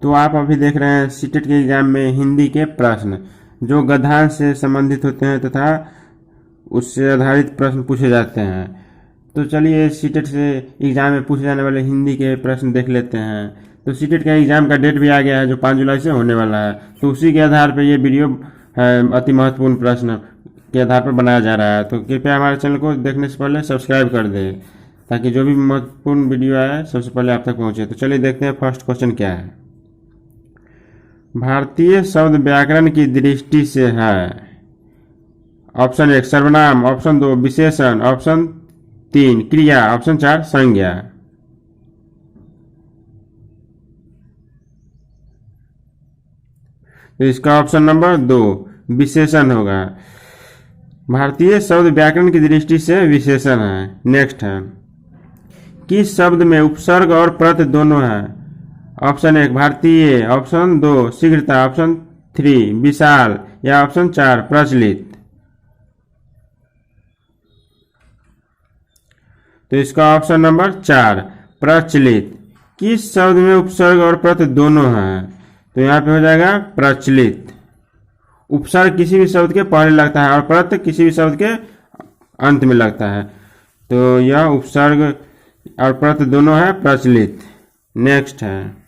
तो आप अभी देख रहे हैं सीटेट के एग्जाम में हिंदी के प्रश्न जो गद्यांश से संबंधित होते हैं तथा उससे आधारित प्रश्न पूछे जाते हैं। तो चलिए सीटेट से एग्जाम में पूछे जाने वाले हिंदी के प्रश्न देख लेते हैं। तो सीटेट का एग्जाम का डेट भी आ गया है जो 5 जुलाई से होने वाला है। तो उसी के आधार पर ये वीडियो अति महत्वपूर्ण प्रश्न के आधार पर बनाया जा रहा है। तो कृपया हमारे चैनल को देखने से पहले सब्सक्राइब कर दें ताकि जो भी महत्वपूर्ण वीडियो आए सबसे पहले आप तक पहुंचे। तो चलिए देखते हैं फर्स्ट क्वेश्चन क्या है। भारतीय शब्द व्याकरण की दृष्टि से है। ऑप्शन 1 सर्वनाम, ऑप्शन 2 विशेषण, ऑप्शन 3 क्रिया, ऑप्शन 4 संज्ञा। तो इसका ऑप्शन नंबर 2 विशेषण होगा। भारतीय शब्द व्याकरण की दृष्टि से विशेषण है। नेक्स्ट है, किस शब्द में उपसर्ग और प्रत्यय दोनों है। ऑप्शन 1 भारतीय, ऑप्शन 2 शीघ्रता, ऑप्शन 3 विशाल या ऑप्शन 4 प्रचलित। तो इसका ऑप्शन नंबर 4 प्रचलित। किस शब्द में उपसर्ग और प्रत्यय दोनों हैं। तो यहाँ पे हो जाएगा प्रचलित। उपसर्ग किसी भी शब्द के पहले लगता है और प्रत्यय किसी भी शब्द के अंत में लगता है। तो यह उपसर्ग और प्रत्यय दोनों है प्रचलित। नेक्स्ट है,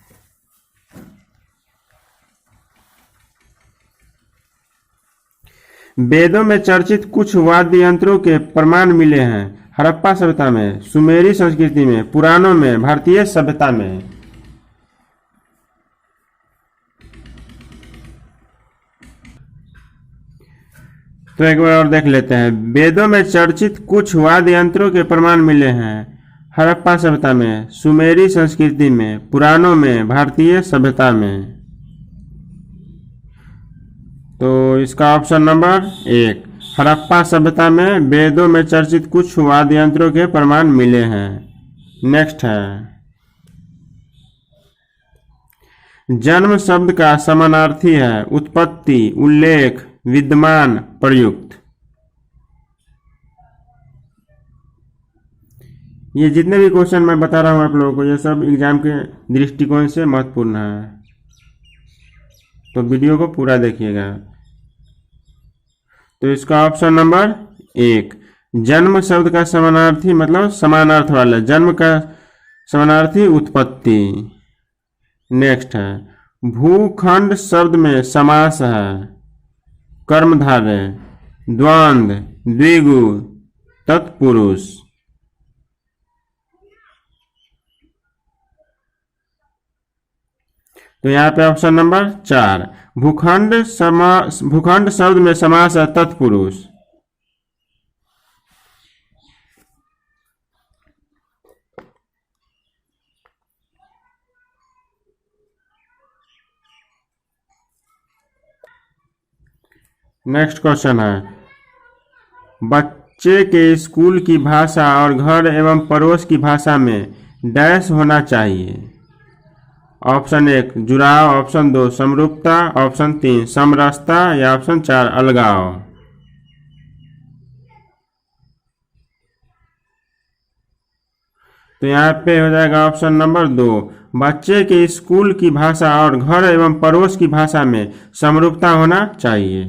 वेदों में चर्चित कुछ वाद्य यंत्रों के प्रमाण मिले हैं। हड़प्पा सभ्यता में, सुमेरी संस्कृति में, पुराणों में, भारतीय सभ्यता में। तो एक बार और देख लेते हैं। वेदों में चर्चित कुछ वाद्य यंत्रों के प्रमाण मिले हैं। हड़प्पा सभ्यता में, सुमेरी संस्कृति में, पुराणों में, भारतीय सभ्यता में। तो इसका ऑप्शन नंबर 1 हड़प्पा सभ्यता में वेदों में चर्चित कुछ वाद्य यंत्रों के प्रमाण मिले हैं। नेक्स्ट है, जन्म शब्द का समानार्थी है उत्पत्ति, उल्लेख, विद्यमान, प्रयुक्त। ये जितने भी क्वेश्चन मैं बता रहा हूं आप लोगों को ये सब एग्जाम के दृष्टिकोण से महत्वपूर्ण है, तो वीडियो को पूरा देखिएगा। तो इसका ऑप्शन नंबर 1 जन्म शब्द का समानार्थी मतलब समान अर्थ वाला, जन्म का समानार्थी उत्पत्ति। नेक्स्ट है, भूखंड शब्द में समास है कर्मधारय, द्वंद्व, द्विगु, तत्पुरुष। तो यहाँ पे ऑप्शन नंबर 4 भूखंड शब्द में समास है तत्पुरुष। नेक्स्ट क्वेश्चन है, बच्चे के स्कूल की भाषा और घर एवं पड़ोस की भाषा में डैश होना चाहिए। ऑप्शन 1 जुड़ाव, ऑप्शन 2 समरूपता, ऑप्शन 3 समरसता या ऑप्शन 4 अलगाव। तो यहाँ पे हो जाएगा ऑप्शन नंबर 2 बच्चे के स्कूल की भाषा और घर एवं पड़ोस की भाषा में समरूपता होना चाहिए।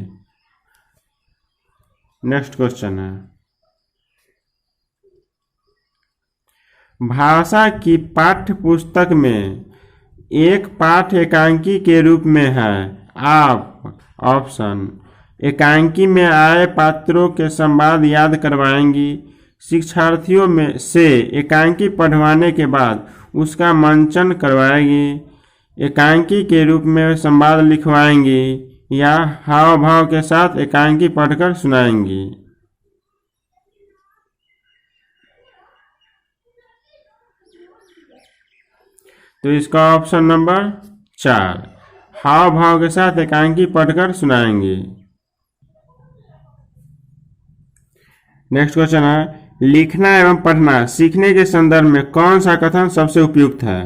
नेक्स्ट क्वेश्चन है, भाषा की पाठ्य पुस्तक में एक पाठ एकांकी के रूप में है। आप ऑप्शन एकांकी में आए पात्रों के संवाद याद करवाएंगी, शिक्षार्थियों में से एकांकी पढ़वाने के बाद उसका मंचन करवाएगी, एकांकी के रूप में संवाद लिखवाएंगी या हाव भाव के साथ एकांकी पढ़कर सुनाएंगी। तो इसका ऑप्शन नंबर 4 हाव भाव के साथ एकांकी पढ़कर सुनाएंगे। नेक्स्ट क्वेश्चन है, लिखना एवं पढ़ना सीखने के संदर्भ में कौन सा कथन सबसे उपयुक्त है।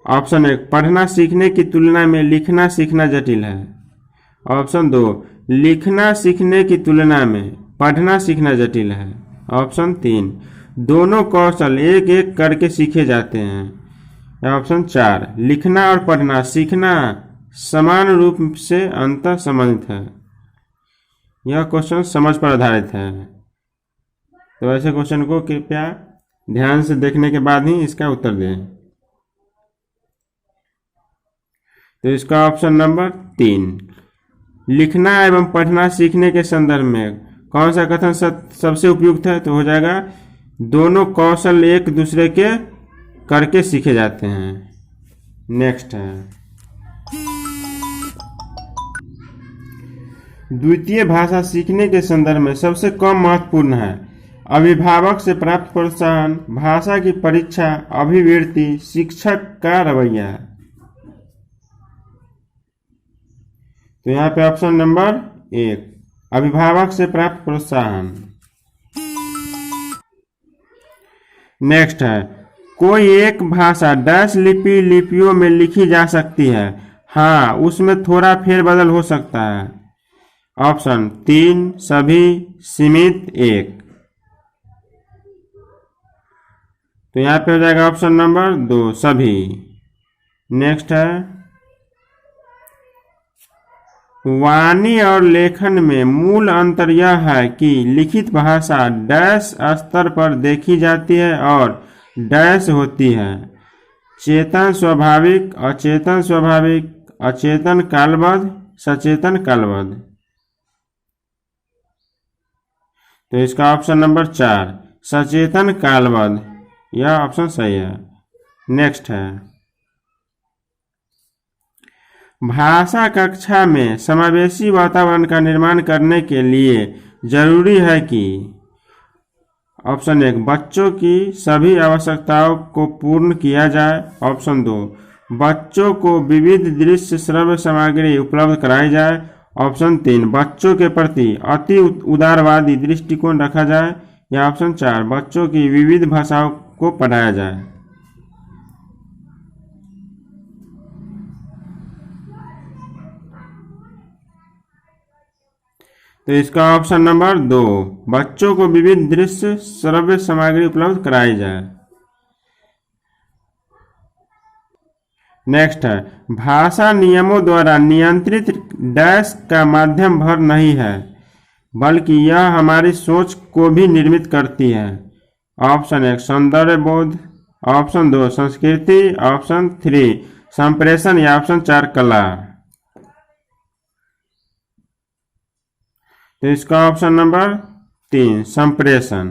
ऑप्शन 1 पढ़ना सीखने की तुलना में लिखना सीखना जटिल है। ऑप्शन 2 लिखना सीखने की तुलना में पढ़ना सीखना जटिल है। ऑप्शन 3 दोनों कौशल एक एक करके सीखे जाते हैं। या ऑप्शन 4 लिखना और पढ़ना सीखना समान रूप से अंतर संबंधित है। यह क्वेश्चन समझ पर आधारित है, तो ऐसे क्वेश्चन को कृपया ध्यान से देखने के बाद ही इसका उत्तर दें। तो इसका ऑप्शन नंबर 3 लिखना एवं पढ़ना सीखने के संदर्भ में कौन सा कथन सबसे उपयुक्त है, तो हो जाएगा दोनों कौशल एक दूसरे के करके सीखे जाते हैं। नेक्स्ट है द्वितीय भाषा सीखने के संदर्भ में सबसे कम महत्वपूर्ण है अभिभावक से प्राप्त प्रोत्साहन, भाषा की परीक्षा, अभिवृत्ति, शिक्षक का रवैया। तो यहाँ पे ऑप्शन नंबर 1 अभिभावक से प्राप्त प्रोत्साहन। नेक्स्ट है कोई एक भाषा डैश लिपियों में लिखी जा सकती है, हाँ उसमें थोड़ा फेरबदल हो सकता है। ऑप्शन 3 सभी, सीमित, 1। तो यहाँ पे हो जाएगा ऑप्शन नंबर 2 सभी। नेक्स्ट है वाणी और लेखन में मूल अंतर यह है कि लिखित भाषा डैश स्तर पर देखी जाती है और डैश होती है चेतन स्वाभाविक, अचेतन स्वाभाविक, अचेतन कालबद्ध, सचेतन कालबद्ध। तो इसका ऑप्शन नंबर 4 सचेतन कालबद्ध, यह ऑप्शन सही है। नेक्स्ट है भाषा कक्षा में समावेशी वातावरण का निर्माण करने के लिए जरूरी है कि ऑप्शन 1 बच्चों की सभी आवश्यकताओं को पूर्ण किया जाए। ऑप्शन 2 बच्चों को विविध दृश्य श्रव्य सामग्री उपलब्ध कराई जाए। ऑप्शन 3 बच्चों के प्रति अति उदारवादी दृष्टिकोण रखा जाए। या ऑप्शन 4 बच्चों की विविध भाषाओं को पढ़ाया जाए। तो इसका ऑप्शन नंबर 2 बच्चों को विविध दृश्य श्रव्य सामग्री उपलब्ध कराई जाए। नेक्स्ट है भाषा नियमों द्वारा नियंत्रित डैश का माध्यम भर नहीं है बल्कि यह हमारी सोच को भी निर्मित करती है। ऑप्शन 1 सौंदर्य बोध, ऑप्शन 2 संस्कृति, ऑप्शन 3 संप्रेषण या ऑप्शन 4 कला। तो इसका ऑप्शन नंबर 3 संप्रेषण।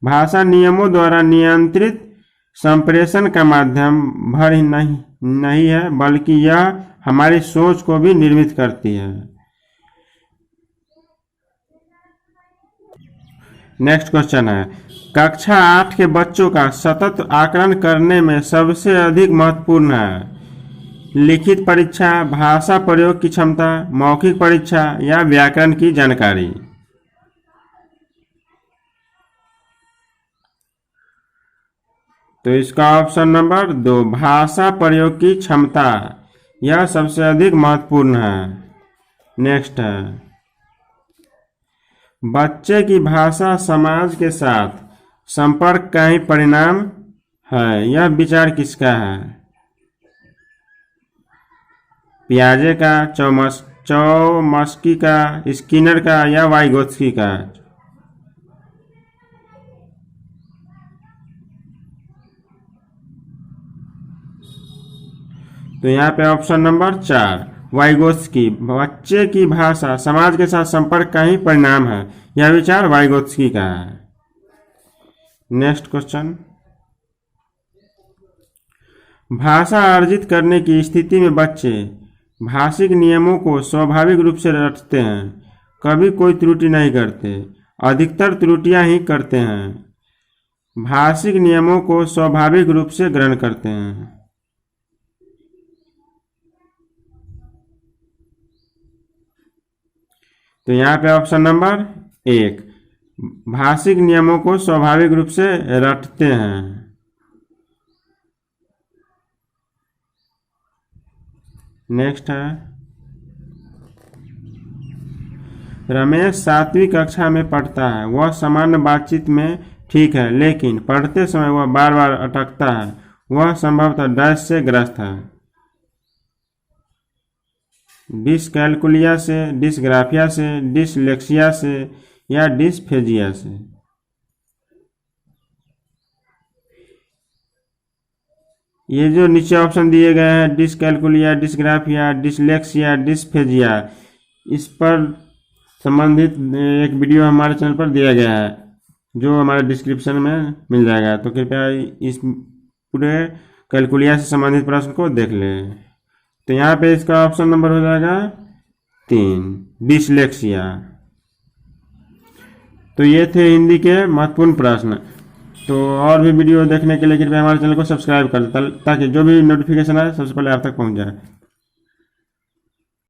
भाषा नियमों द्वारा नियंत्रित संप्रेषण का माध्यम भर ही नहीं है बल्कि यह हमारी सोच को भी निर्मित करती है। नेक्स्ट क्वेश्चन है कक्षा 8 के बच्चों का सतत आकलन करने में सबसे अधिक महत्वपूर्ण है लिखित परीक्षा, भाषा प्रयोग की क्षमता, मौखिक परीक्षा या व्याकरण की जानकारी। तो इसका ऑप्शन नंबर 2 भाषा प्रयोग की क्षमता, यह सबसे अधिक महत्वपूर्ण है। नेक्स्ट है बच्चे की भाषा समाज के साथ संपर्क का ही परिणाम है, यह विचार किसका है? पियाजे का, चौमस्की का, स्किनर का या वाइगोत्स्की का? तो यहाँ पे ऑप्शन नंबर 4 वाइगोत्स्की, बच्चे की भाषा समाज के साथ संपर्क का ही परिणाम है, यह विचार वाइगोत्स्की का है। नेक्स्ट क्वेश्चन भाषा अर्जित करने की स्थिति में बच्चे भाषिक नियमों को स्वाभाविक रूप से रटते हैं, कभी कोई त्रुटि नहीं करते, अधिकतर त्रुटियां ही करते हैं, भाषिक नियमों को स्वाभाविक रूप से ग्रहण करते हैं। तो यहाँ पे ऑप्शन नंबर 1 भाषिक नियमों को स्वाभाविक रूप से रटते हैं। नेक्स्ट है रमेश 7वीं कक्षा में पढ़ता है, वह सामान्य बातचीत में ठीक है लेकिन पढ़ते समय वह बार बार अटकता है, वह संभवतः डैश से ग्रस्त है। डिसकैलकुलिया से, डिसग्राफिया से, डिसलेक्सिया से या डिसफेजिया से। ये जो नीचे ऑप्शन दिए गए हैं डिसकैलकुलिया, डिसग्राफिया, डिसलेक्सिया, डिसफेजिया, इस पर संबंधित एक वीडियो हमारे चैनल पर दिया गया है जो हमारे डिस्क्रिप्शन में मिल जाएगा। तो कृपया इस पूरे कैलकुलिया से संबंधित प्रश्न को देख लें। तो यहाँ पे इसका ऑप्शन नंबर हो जाएगा 3, डिसलेक्सिया। तो ये थे हिंदी के महत्वपूर्ण प्रश्न। तो और भी वीडियो देखने के लिए कृपया हमारे चैनल को सब्सक्राइब कर दें ताकि जो भी नोटिफिकेशन आए सबसे पहले आप तक पहुंच जाए।